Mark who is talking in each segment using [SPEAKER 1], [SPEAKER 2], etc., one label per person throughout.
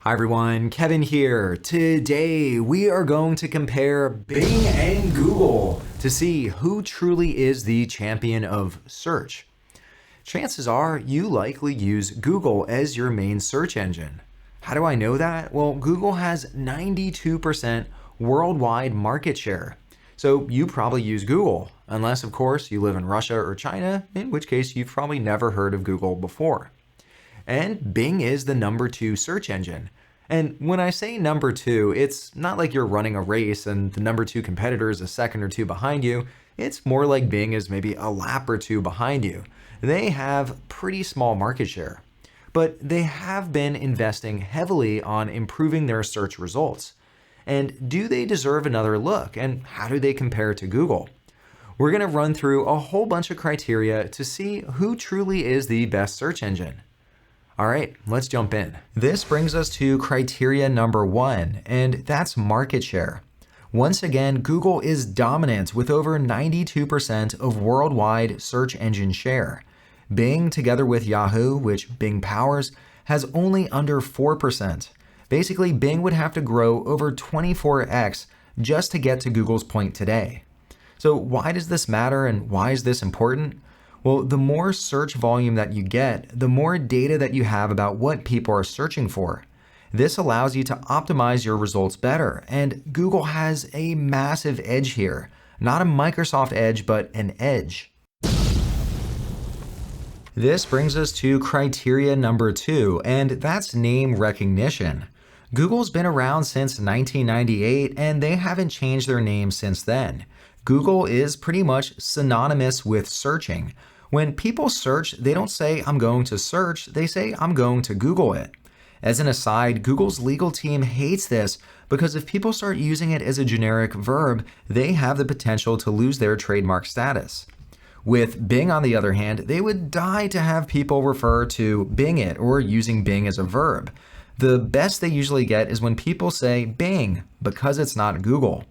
[SPEAKER 1] Hi everyone, Kevin here. Today we are going to compare Bing and Google to see who truly is the champion of search. Chances are you likely use Google as your main search engine. How do I know that? Well, Google has 92% worldwide market share. So you probably use Google, unless of course you live in Russia or China, in which case you've probably never heard of Google before. And Bing is the number 2 search engine. And when I say number 2, it's not like you're running a race and the number 2 competitor is a second or two behind you. It's more like Bing is maybe a lap or two behind you. They have pretty small market share, but they have been investing heavily on improving their search results. And do they deserve another look? And how do they compare to Google? We're going to run through a whole bunch of criteria to see who truly is the best search engine. All right, let's jump in. This brings us to criteria number 1, and that's market share. Once again, Google is dominant with over 92% of worldwide search engine share. Bing, together with Yahoo, which Bing powers, has only under 4%. Basically, Bing would have to grow over 24x just to get to Google's point today. So why does this matter and why is this important? Well, the more search volume that you get, the more data that you have about what people are searching for. This allows you to optimize your results better, and Google has a massive edge here. Not a Microsoft edge, but an edge. This brings us to criteria number 2, and that's name recognition. Google's been around since 1998, and they haven't changed their name since then. Google is pretty much synonymous with searching. When people search, they don't say, "I'm going to search," they say, "I'm going to Google it." As an aside, Google's legal team hates this because if people start using it as a generic verb, they have the potential to lose their trademark status. With Bing, on the other hand, they would die to have people refer to Bing it or using Bing as a verb. The best they usually get is when people say Bing because it's not Google.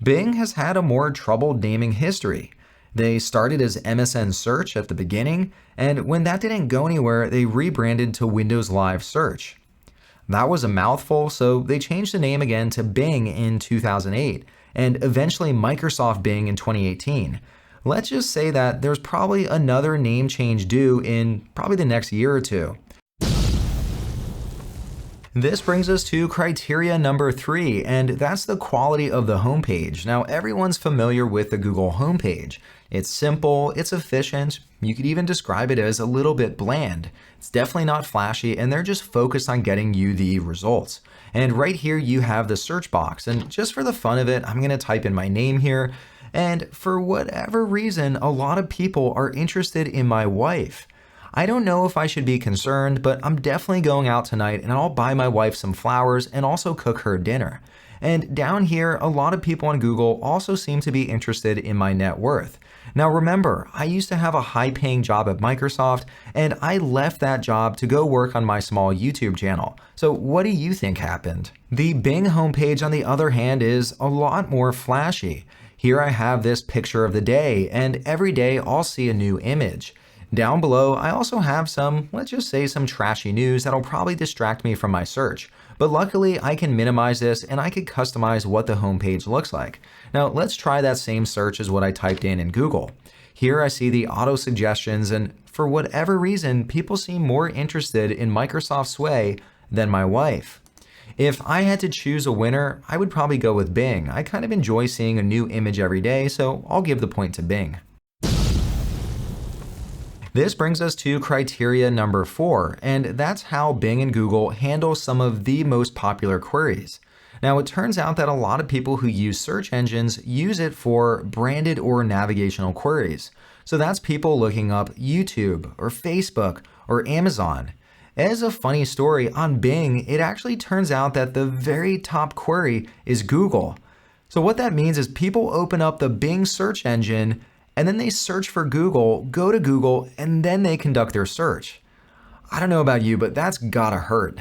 [SPEAKER 1] Bing has had a more troubled naming history. They started as MSN Search at the beginning, and when that didn't go anywhere, they rebranded to Windows Live Search. That was a mouthful, so they changed the name again to Bing in 2008, and eventually Microsoft Bing in 2018. Let's just say that there's probably another name change due in probably the next year or two. This brings us to criteria number 3, and that's the quality of the homepage. Now, everyone's familiar with the Google homepage. It's simple, it's efficient, you could even describe it as a little bit bland. It's definitely not flashy, and they're just focused on getting you the results. And right here you have the search box, and just for the fun of it, I'm going to type in my name here, and for whatever reason, a lot of people are interested in my wife. I don't know if I should be concerned, but I'm definitely going out tonight and I'll buy my wife some flowers and also cook her dinner. And down here, a lot of people on Google also seem to be interested in my net worth. Now remember, I used to have a high-paying job at Microsoft, and I left that job to go work on my small YouTube channel. So what do you think happened? The Bing homepage, on the other hand, is a lot more flashy. Here I have this picture of the day, and every day I'll see a new image. Down below, I also have some, let's just say some trashy news that'll probably distract me from my search. But luckily, I can minimize this and I can customize what the homepage looks like. Now, let's try that same search as what I typed in Google. Here I see the auto suggestions, and for whatever reason, people seem more interested in Microsoft Sway than my wife. If I had to choose a winner, I would probably go with Bing. I kind of enjoy seeing a new image every day, so I'll give the point to Bing. This brings us to criteria number 4, and that's how Bing and Google handle some of the most popular queries. Now, it turns out that a lot of people who use search engines use it for branded or navigational queries. So that's people looking up YouTube or Facebook or Amazon. As a funny story, on Bing, it actually turns out that the very top query is Google. So what that means is people open up the Bing search engine and then they search for Google, go to Google, and then they conduct their search. I don't know about you, but that's gotta hurt.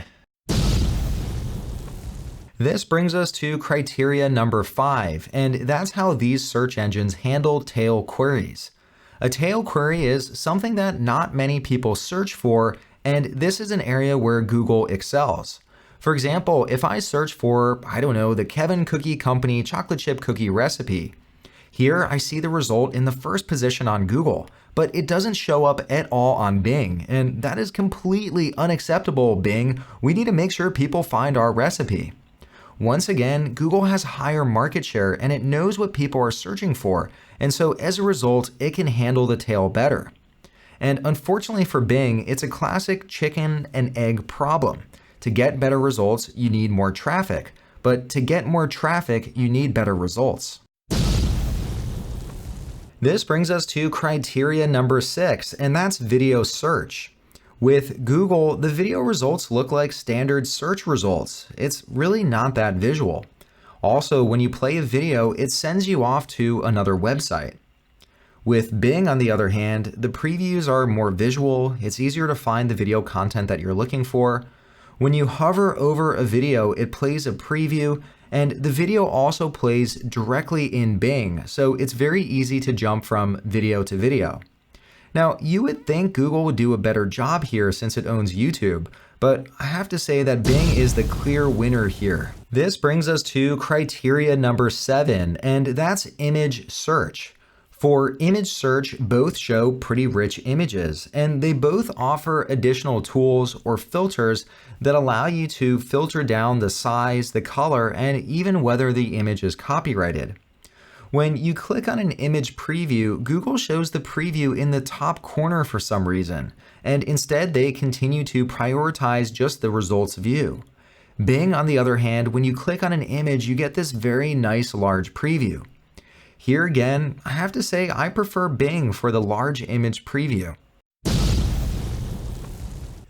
[SPEAKER 1] This brings us to criteria number 5, and that's how these search engines handle tail queries. A tail query is something that not many people search for, and this is an area where Google excels. For example, if I search for, I don't know, the Kevin Cookie Company chocolate chip cookie recipe, here I see the result in the first position on Google, but it doesn't show up at all on Bing, and that is completely unacceptable, Bing. We need to make sure people find our recipe. Once again, Google has higher market share and it knows what people are searching for, and so as a result, it can handle the tail better. And unfortunately for Bing, it's a classic chicken and egg problem. To get better results, you need more traffic, but to get more traffic, you need better results. This brings us to criteria number 6, and that's video search. With Google, the video results look like standard search results. It's really not that visual. Also, when you play a video, it sends you off to another website. With Bing, on the other hand, the previews are more visual, it's easier to find the video content that you're looking for. When you hover over a video, it plays a preview, and the video also plays directly in Bing, so it's very easy to jump from video to video. Now, you would think Google would do a better job here since it owns YouTube, but I have to say that Bing is the clear winner here. This brings us to criteria number 7, and that's image search. For image search, both show pretty rich images, and they both offer additional tools or filters that allow you to filter down the size, the color, and even whether the image is copyrighted. When you click on an image preview, Google shows the preview in the top corner for some reason, and instead they continue to prioritize just the results view. Bing, on the other hand, when you click on an image, you get this very nice large preview. Here again, I have to say I prefer Bing for the large image preview.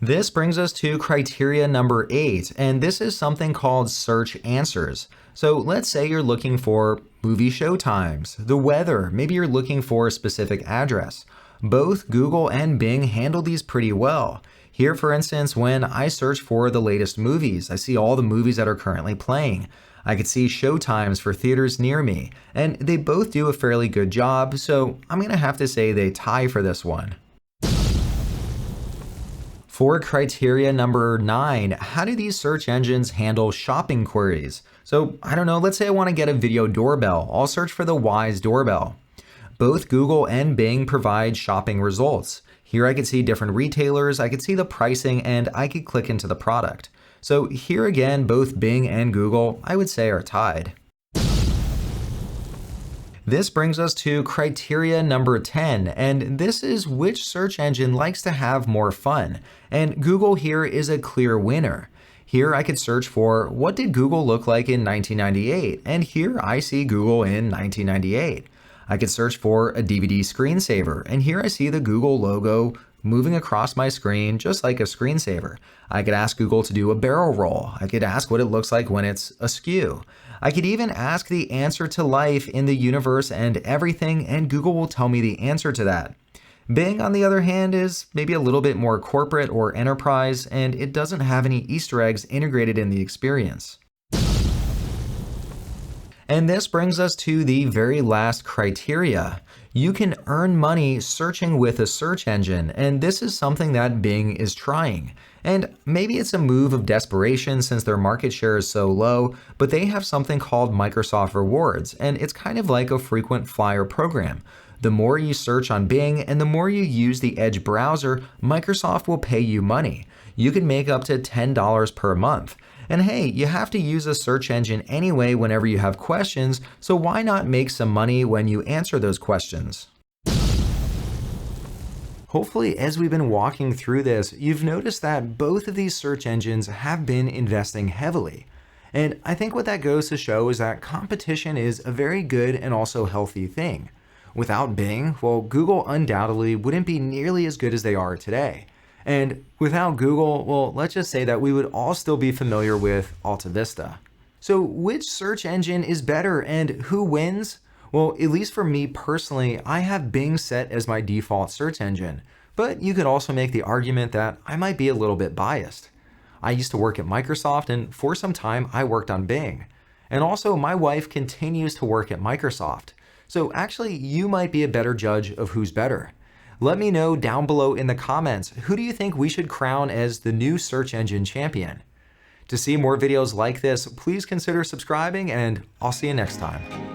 [SPEAKER 1] This brings us to criteria number 8, and this is something called search answers. So let's say you're looking for movie showtimes, the weather, maybe you're looking for a specific address. Both Google and Bing handle these pretty well. Here, for instance, when I search for the latest movies, I see all the movies that are currently playing. I could see showtimes for theaters near me, and they both do a fairly good job, so I'm gonna have to say they tie for this one. For criteria number 9, how do these search engines handle shopping queries? So I don't know, let's say I wanna get a video doorbell. I'll search for the Wise doorbell. Both Google and Bing provide shopping results. Here I could see different retailers, I could see the pricing, and I could click into the product. So here again, both Bing and Google, I would say, are tied. This brings us to criteria number 10, and this is which search engine likes to have more fun. And Google here is a clear winner. Here I could search for what did Google look like in 1998, and here I see Google in 1998. I could search for a DVD screensaver, and here I see the Google logo moving across my screen just like a screensaver. I could ask Google to do a barrel roll. I could ask what it looks like when it's askew. I could even ask the answer to life in the universe and everything, and Google will tell me the answer to that. Bing, on the other hand, is maybe a little bit more corporate or enterprise, and it doesn't have any Easter eggs integrated in the experience. And this brings us to the very last criteria. You can earn money searching with a search engine, and this is something that Bing is trying. And maybe it's a move of desperation since their market share is so low, but they have something called Microsoft Rewards, and it's kind of like a frequent flyer program. The more you search on Bing and the more you use the Edge browser, Microsoft will pay you money. You can make up to $10 per month. And hey, you have to use a search engine anyway whenever you have questions, so why not make some money when you answer those questions? Hopefully, as we've been walking through this, you've noticed that both of these search engines have been investing heavily. And I think what that goes to show is that competition is a very good and also healthy thing. Without Bing, well, Google undoubtedly wouldn't be nearly as good as they are today. And without Google, well, let's just say that we would all still be familiar with Alta Vista. So which search engine is better and who wins? Well, at least for me personally, I have Bing set as my default search engine, but you could also make the argument that I might be a little bit biased. I used to work at Microsoft, and for some time I worked on Bing. And also my wife continues to work at Microsoft. So actually you might be a better judge of who's better. Let me know down below in the comments, who do you think we should crown as the new search engine champion? To see more videos like this, please consider subscribing, and I'll see you next time.